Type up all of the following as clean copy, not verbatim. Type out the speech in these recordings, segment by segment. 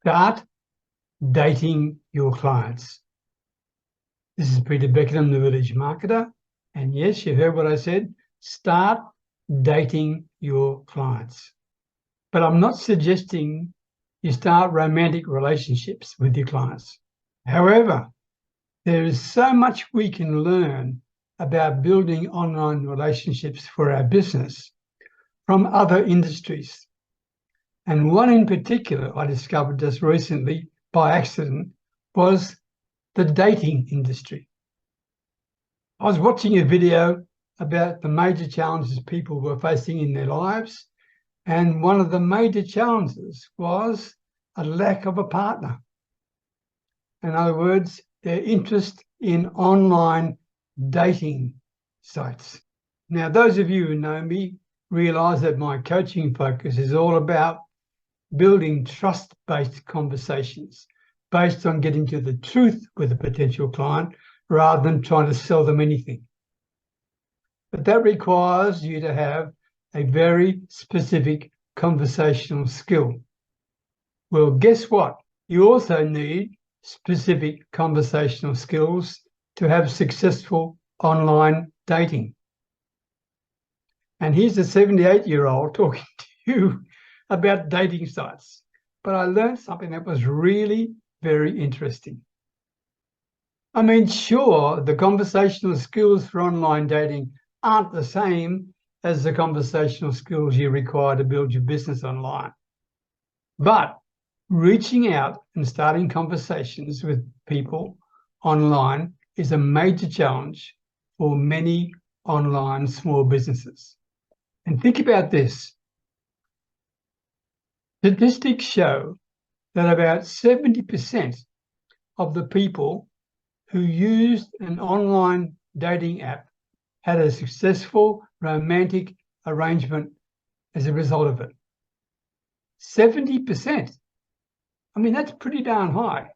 Start dating your clients. This is Peter Beckenham, the Village Marketer. And yes, you heard what I said. Start dating your clients. But I'm not suggesting you start romantic relationships with your clients. However, there is so much we can learn about building online relationships for our business from other industries. And one in particular I discovered just recently by accident was the dating industry. I was watching a video about the major challenges people were facing in their lives, and one of the major challenges was a lack of a partner. In other words, their interest in online dating sites. Now, those of you who know me realize that my coaching focus is all about building trust-based conversations based on getting to the truth with a potential client rather than trying to sell them anything. But that requires you to have a very specific conversational skill. Well, guess what? You also need specific conversational skills to have successful online dating. And here's a 78-year-old talking to you about dating sites. But I learned something that was really very interesting. I mean, sure, the conversational skills for online dating aren't the same as the conversational skills you require to build your business online. But reaching out and starting conversations with people online is a major challenge for many online small businesses. And think about this. Statistics show that about 70% of the people who used an online dating app had a successful romantic arrangement as a result of it. 70%. I mean, that's pretty darn high.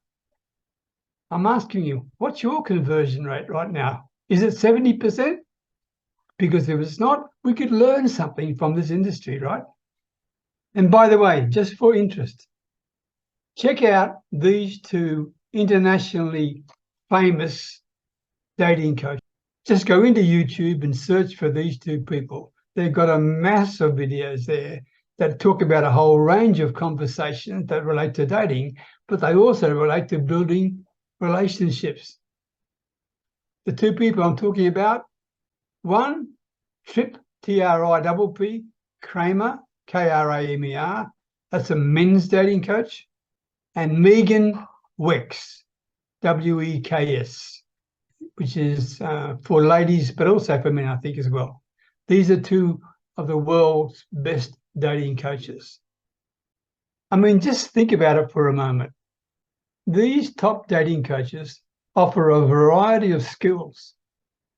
I'm asking you, what's your conversion rate right now? Is it 70%? Because if it's not, we could learn something from this industry, right? And by the way, just for interest, check out these two internationally famous dating coaches. Just go into YouTube and search for these two people. They've got a mass of videos there that talk about a whole range of conversations that relate to dating, but they also relate to building relationships. The two people I'm talking about, one, Tripp, T-R-I-P-P, Kramer, K-R-A-M-E-R, that's a men's dating coach, and Megan Weks, W-E-K-S, which is for ladies, but also for men, I think, as well. These are two of the world's best dating coaches. I mean, just think about it for a moment. These top dating coaches offer a variety of skills,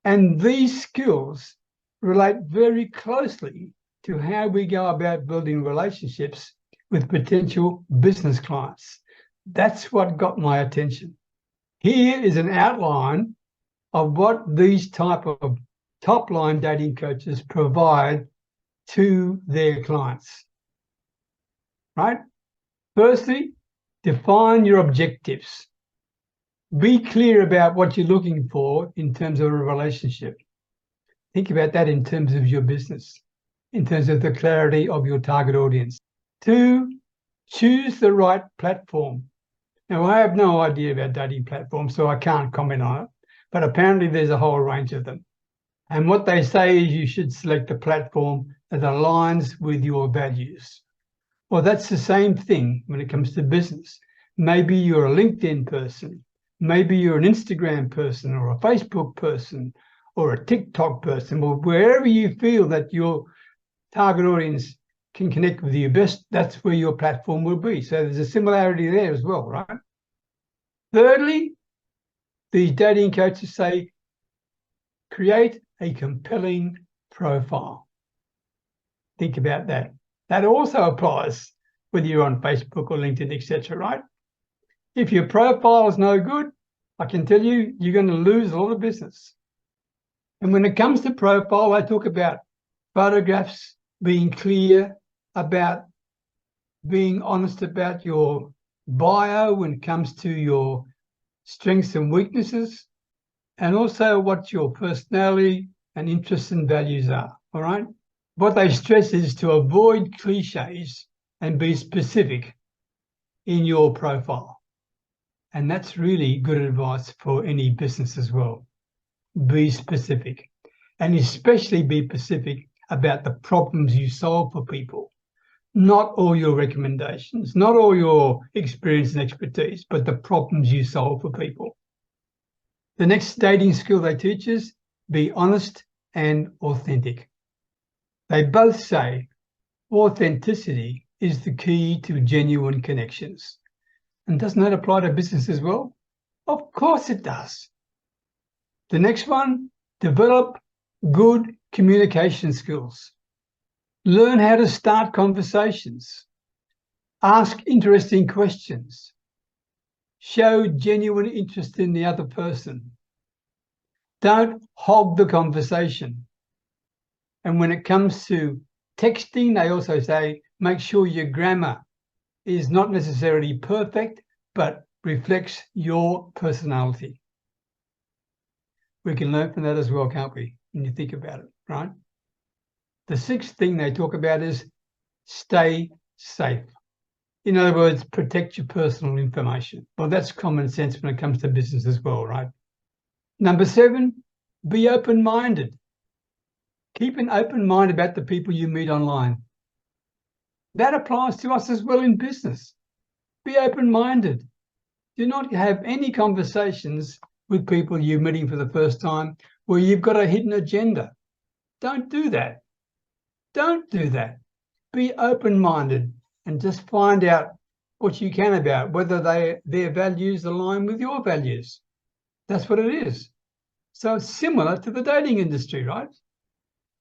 and these skills relate very closely to how we go about building relationships with potential business clients. That's what got my attention. Here is an outline of what these type of top-line dating coaches provide to their clients, right? Firstly, define your objectives. Be clear about what you're looking for in terms of a relationship. Think about that in terms of your business, in terms of the clarity of your target audience. 2, choose the right platform. Now, I have no idea about dating platforms, so I can't comment on it, but apparently there's a whole range of them. And what they say is you should select a platform that aligns with your values. Well, that's the same thing when it comes to business. Maybe you're a LinkedIn person, maybe you're an Instagram person or a Facebook person or a TikTok person, or wherever you feel that your target audience can connect with you best, that's where your platform will be. So there's a similarity there as well, right? Thirdly, these dating coaches say, create a compelling profile. Think about that. That also applies whether you're on Facebook or LinkedIn, etc., right? If your profile is no good, I can tell you, you're going to lose a lot of business. And when it comes to profile, I talk about photographs, being clear, about being honest about your bio when it comes to your strengths and weaknesses, and also what your personality and interests and values are, all right? What they stress is to avoid cliches and be specific in your profile. And that's really good advice for any business as well. Be specific, and especially be specific about the problems you solve for people. Not all your recommendations, not all your experience and expertise, but the problems you solve for people. The next dating skill they teach is be honest and authentic. They both say authenticity is the key to genuine connections. And doesn't that apply to business as well? Of course it does. The next one, develop good communication skills. Learn how to start conversations. Ask interesting questions. Show genuine interest in the other person. Don't hog the conversation. And when it comes to texting, they also say, make sure your grammar is not necessarily perfect, but reflects your personality. We can learn from that as well, can't we? When you think about it, right? The sixth thing they talk about is stay safe. In other words, protect your personal information. Well, that's common sense when it comes to business as well, right? Number 7, be open-minded. Keep an open mind about the people you meet online. That applies to us as well in business. Be open-minded. Do not have any conversations with people you're meeting for the first time where you've got a hidden agenda. Don't do that. Don't do that. Be open-minded and just find out what you can about whether their values align with your values. That's what it is. So it's similar to the dating industry, right?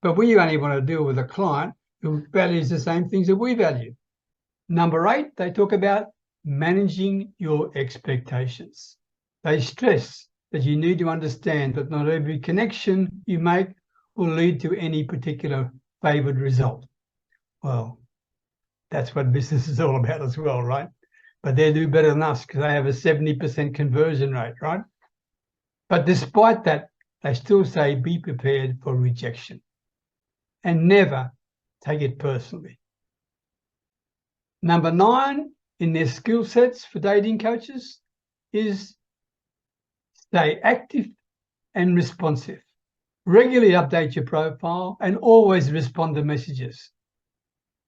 But we only want to deal with a client who values the same things that we value. Number 8, they talk about managing your expectations. They stress that you need to understand that not every connection you make will lead to any particular favored result. Well, that's what business is all about as well, right? But they do better than us because they have a 70% conversion rate, right? But despite that, they still say be prepared for rejection and never take it personally. Number 9 in their skill sets for dating coaches is stay active and responsive. Regularly update your profile and always respond to messages.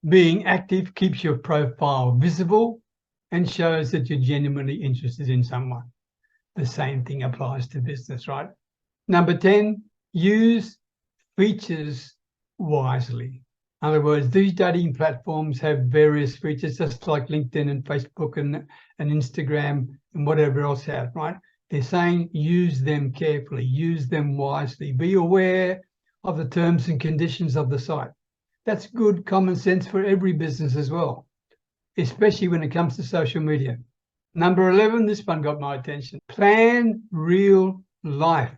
Being active keeps your profile visible and shows that you're genuinely interested in someone. The same thing applies to business, right? Number 10, use features wisely. In other words, these dating platforms have various features, just like LinkedIn and Facebook and Instagram and whatever else have, right? They're saying use them carefully, use them wisely, be aware of the terms and conditions of the site. That's good common sense for every business as well, especially when it comes to social media. Number 11, this one got my attention. Plan real life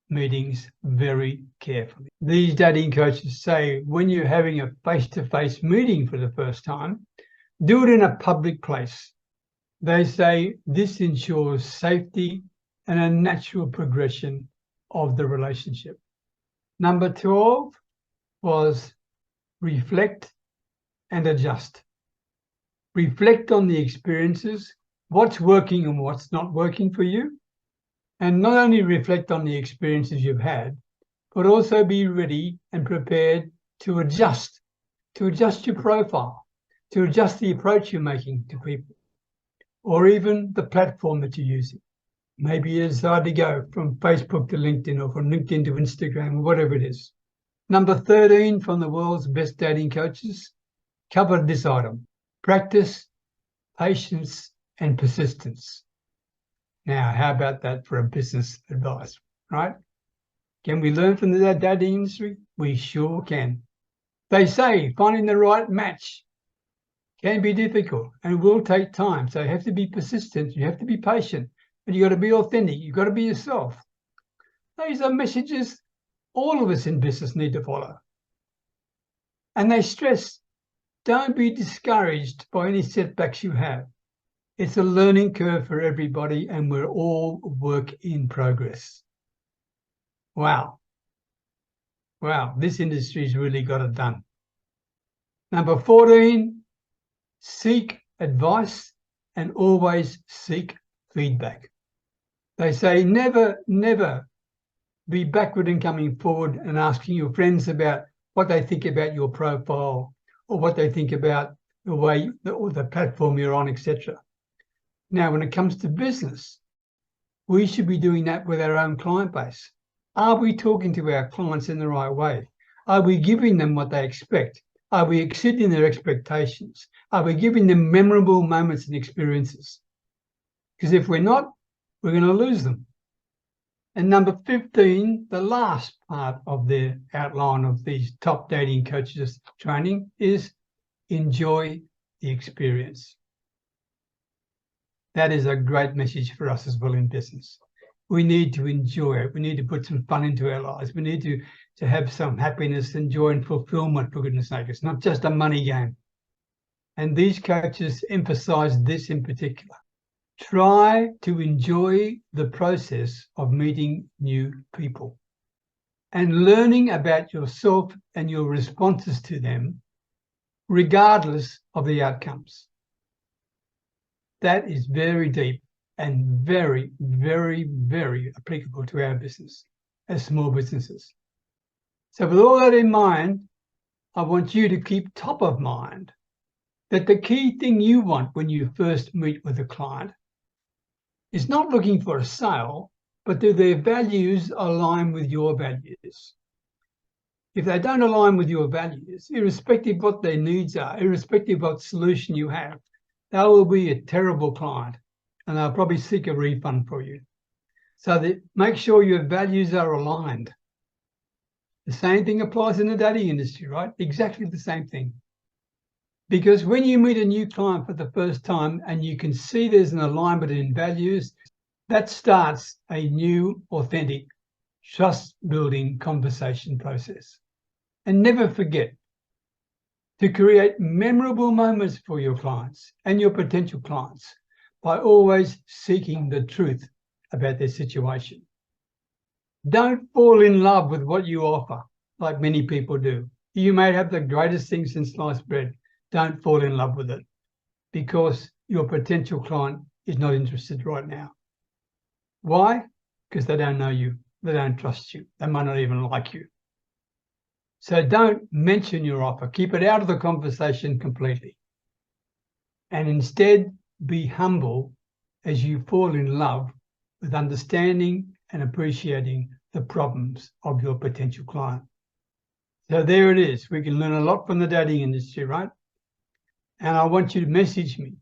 meetings very carefully. These dating coaches say when you're having a face-to-face meeting for the first time, do it in a public place. They say this ensures safety and a natural progression of the relationship. Number 12 was reflect and adjust. Reflect on the experiences, what's working and what's not working for you. And not only reflect on the experiences you've had, but also be ready and prepared to adjust your profile, to adjust the approach you're making to people, or even the platform that you're using. Maybe you decide to go from Facebook to LinkedIn or from LinkedIn to Instagram or whatever it is. Number 13 from the world's best dating coaches covered this item: practice, patience, and persistence. Now, how about that for a business advice, right? Can we learn from the dating industry? We sure can. They say finding the right match can be difficult and will take time. So you have to be persistent, you have to be patient, but you got to be authentic, you've got to be yourself. These are messages all of us in business need to follow. And they stress, don't be discouraged by any setbacks you have. It's a learning curve for everybody, and we're all work in progress. Wow. Wow, this industry's really got it done. Number 14, seek advice and always seek feedback. They say never, never be backward in coming forward and asking your friends about what they think about your profile or what they think about the way or the platform you're on, etc. Now, when it comes to business, we should be doing that with our own client base. Are we talking to our clients in the right way? Are we giving them what they expect? Are we exceeding their expectations? Are we giving them memorable moments and experiences? Because if we're not, we're going to lose them. And number 15, the last part of the outline of these top dating coaches training is enjoy the experience. That is a great message for us as well in business. We need to enjoy it. We need to put some fun into our lives. We need to have some happiness and joy and fulfillment, for goodness sake. It's not just a money game. And these coaches emphasize this in particular. Try to enjoy the process of meeting new people and learning about yourself and your responses to them, regardless of the outcomes. That is very deep and very, very, very applicable to our business as small businesses. So with all that in mind, I want you to keep top of mind that the key thing you want when you first meet with a client is not looking for a sale, but do their values align with your values? If they don't align with your values, irrespective of what their needs are, irrespective of what solution you have, they will be a terrible client and they'll probably seek a refund for you. So that make sure your values are aligned. The same thing applies in the dating industry, right? Exactly the same thing. Because when you meet a new client for the first time and you can see there's an alignment in values, that starts a new, authentic, trust-building conversation process. And never forget to create memorable moments for your clients and your potential clients by always seeking the truth about their situation. Don't fall in love with what you offer, like many people do. You may have the greatest thing since sliced bread. Don't fall in love with it because your potential client is not interested right now. Why? Because they don't know you. They don't trust you. They might not even like you. So don't mention your offer. Keep it out of the conversation completely. And instead, be humble as you fall in love with understanding and appreciating the problems of your potential client. So there it is. We can learn a lot from the dating industry, right? And I want you to message me.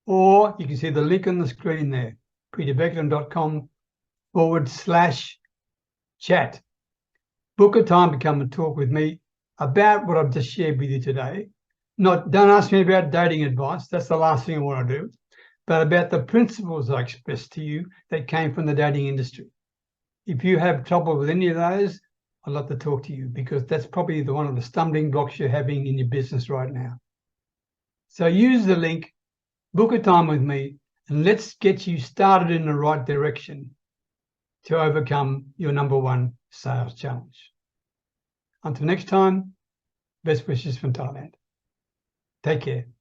Or you can see the link on the screen there, peterbeckenham.com/chat. Book a time to come and talk with me about what I've just shared with you today. Don't ask me about dating advice. That's the last thing I want to do. But about the principles I expressed to you that came from the dating industry. If you have trouble with any of those, I'd love to talk to you because that's probably one of the stumbling blocks you're having in your business right now. So use the link, book a time with me, and let's get you started in the right direction to overcome your #1 sales challenge. Until next time, best wishes from Thailand. Take care.